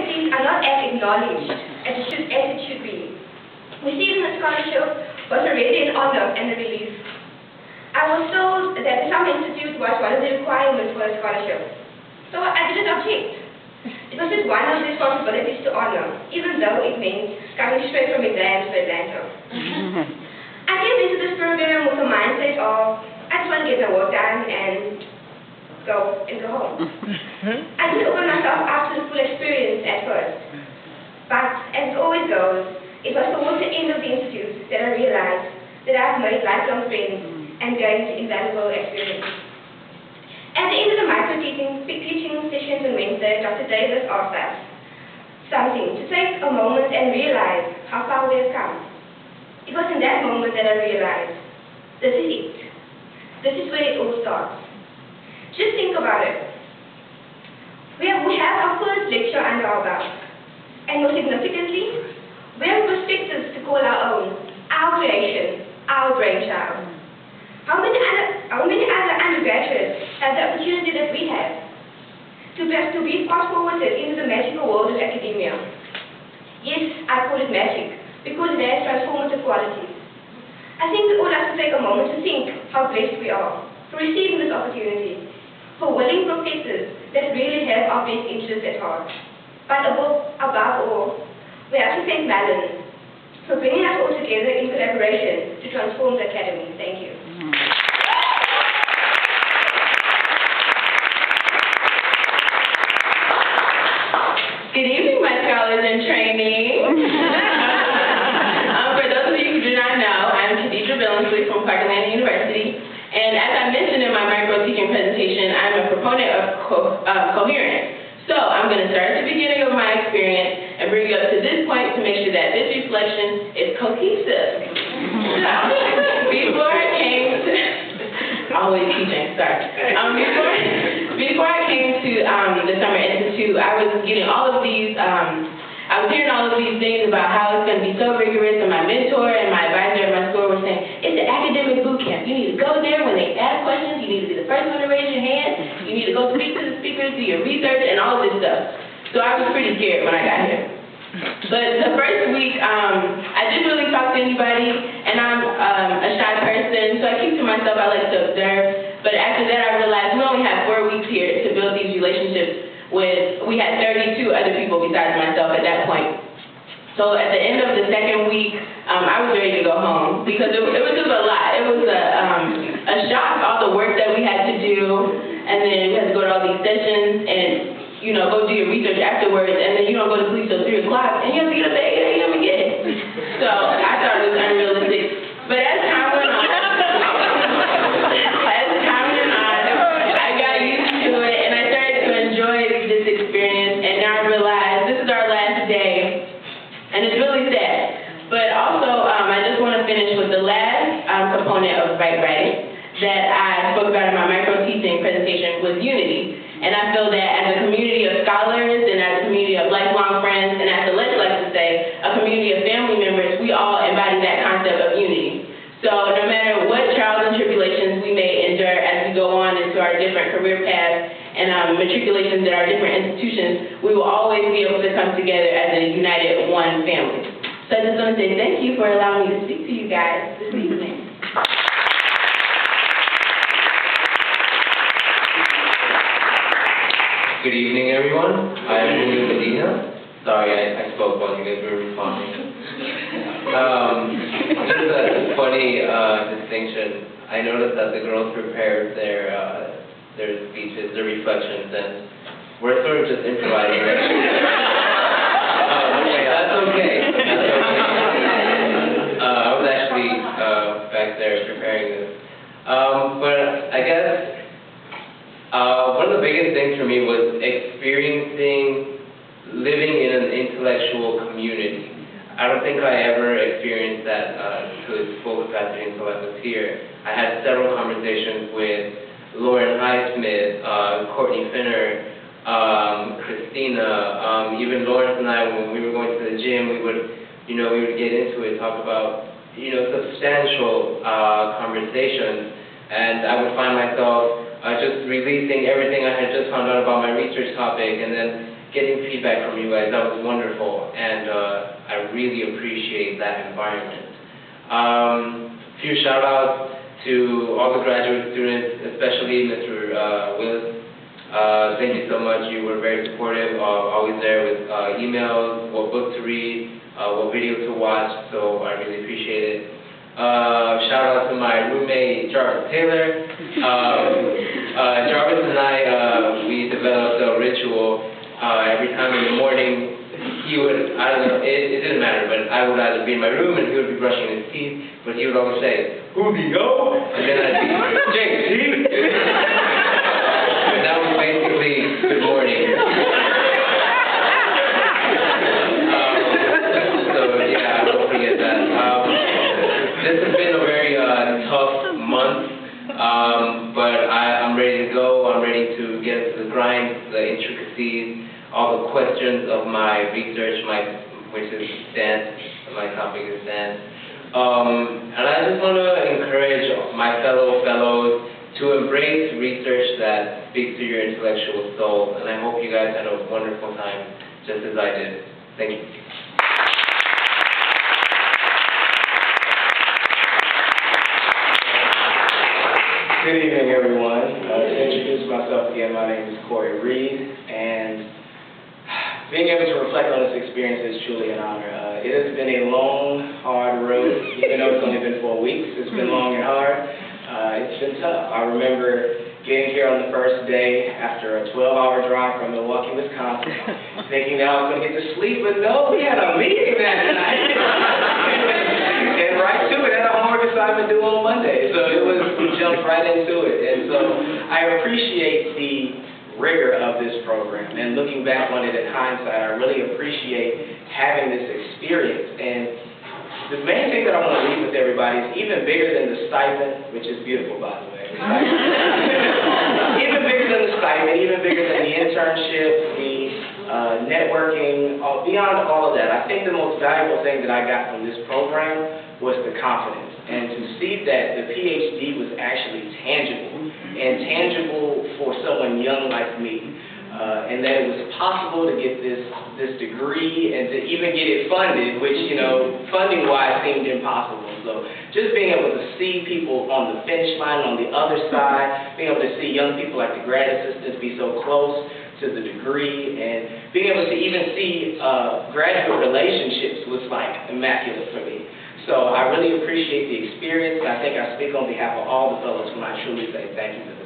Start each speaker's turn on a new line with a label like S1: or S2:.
S1: abilities are not as acknowledged as it should be. Receiving a scholarship was already an honor and a relief. I was told that some institute was one of the requirements for a scholarship, so I didn't object. It was just one of the responsibilities to honor, even though it meant coming straight from exams to Atlanta. I came into this program with a mindset of, I just want to get my work done and go home. I didn't open myself up to the full experience at first, but as it always goes, it was towards the end of the institute that I realized that I've made lifelong friends and gained invaluable experience. At the end of the micro-teaching sessions on Wednesday, Dr. Davis asked us something to take a moment and realize how far we have come. It was in that moment that I realized, this is it. This is where it all starts. Just think about it. We have our first lecture under our belt, and more significantly, we have perspectives to call our own, our creation, our brainchild. How many other undergraduates have the opportunity that we have to be fast-forwarded into the magical world of academia? Yes, I call it magic, because it has transformative qualities. I think we all have to take a moment to think how blessed we are for receiving this opportunity, for willing professors that really have our best interests at heart. But above all, we have to thank Mellon for bringing us all together in collaboration to transform the academy. Thank you.
S2: Good evening, my scholars in training. For those of you who do not know, I'm from Clark University, and as I mentioned in my micro-teaching presentation, I'm a proponent of coherence. So I'm going to start at the beginning of my experience and bring you up to this point to make sure that this reflection is cohesive. Before I came to, always teaching, sorry. Before I came to the Summer Institute, I was getting all of these, I was hearing all of these things about how it's going to be so rigorous, and my mentor and my advisor at my school were saying, it's an academic boot camp. You need to go there when they ask questions. You need to be the first one to raise your hand. You need to go speak to the speakers, do your research, and all of this stuff. So I was pretty scared when I got here. But the first week, I didn't really talk to anybody, and I'm a shy person, so I keep to myself. I like to observe. But after that, I realized we only have 4 weeks here to build these relationships we had 32 other people besides myself at that point. So at the end of the second week, I was ready to go home because it was just a lot. It was a shock, all the work that we had to do, and then we had to go to all these sessions and, you know, go do your research afterwards, and then you don't go to sleep till 3 o'clock, and you have to get up at 8 a.m. again. So I thought it was unrealistic. But as time went on, I got used to it, and I started to enjoy this experience, and now I realize this is our last day, and it's really sad. But also, I just want to finish with the last component of bike riding that I spoke about in my micro-teaching presentation was unity. And I feel that as a community of scholars and as a community of lifelong friends, and as the Let's like to say, a community of family members, we all embody that concept of unity. So no matter what trials and tribulations we may endure as we go on into our different career paths and matriculations at our different institutions, we will always be able to come together as a united one family. So I just want to say thank you for allowing me to speak to you guys this evening.
S3: Good evening, everyone. I'm Julio Medina. Sorry, I spoke while you guys were responding. Just a funny distinction. I noticed that the girls prepared their speeches, their reflections, and we're sort of just improvising. That's okay. I was actually back there preparing this. But I guess one of the biggest things for me was experiencing living in an intellectual community. I don't think I ever experienced that to its full capacity until I was here. I had several conversations with Lauren Highsmith, Courtney Finner, Christina, even Lawrence and I, when we were going to the gym, we would get into it, talk about, substantial conversations, and I would find myself just releasing everything I had just found out about my research topic and then getting feedback from you guys. That was wonderful, and I really appreciate that environment. Few shout outs to all the graduate students, especially Mr. Willis. Thank you so much. You were very supportive, always there with emails, what book to read, what video to watch, so I really appreciate it. Shout out to my roommate, Jarvis Taylor. Jarvis and I, we developed a ritual. Every time in the morning, he would, I don't know, it didn't matter, but I would either be in my room and he would be brushing his teeth, but he would always say, "Julio," and then I'd be, "JC." And that was basically good morning. So yeah, I won't forget that. This has been a very tough month, but I'm ready to go. I'm ready to get into the grind, the intricacies, all the questions of my research, which is dance, my topic is dance. And I just want to encourage my fellows to embrace research that speaks to your intellectual soul, and I hope you guys had a wonderful time, just as I did. Thank you.
S4: Good evening, everyone. To introduce myself again, my name is Corey Reed, and being able to reflect on this experience is truly an honor. It has been a long, hard road, even though it's only been 4 weeks. It's been long and hard. It's been tough. I remember getting here on the first day after a 12-hour drive from Milwaukee, Wisconsin, thinking that I was going to get to sleep, but no, we had a meeting that night. And right to it, had a homework assignment due on Monday. So we jumped right into it. And so I appreciate the rigor of this program. And looking back on it in hindsight, I really appreciate having this experience. And the main thing that I want to leave with everybody is even bigger than the stipend, which is beautiful, by the way. Even bigger than the stipend, even bigger than the internship, the networking, beyond all of that, I think the most valuable thing that I got from this program was the confidence. And to see that the PhD was actually tangible, and tangible for someone young like me, and that it was possible to get this degree and to even get it funded, which, you know, funding-wise seemed impossible. So just being able to see people on the finish line, on the other side, being able to see young people like the grad assistants be so close to the degree, and being able to even see graduate relationships was like immaculate for me. So I really appreciate the experience, and I think I speak on behalf of all the fellows when I truly say thank you.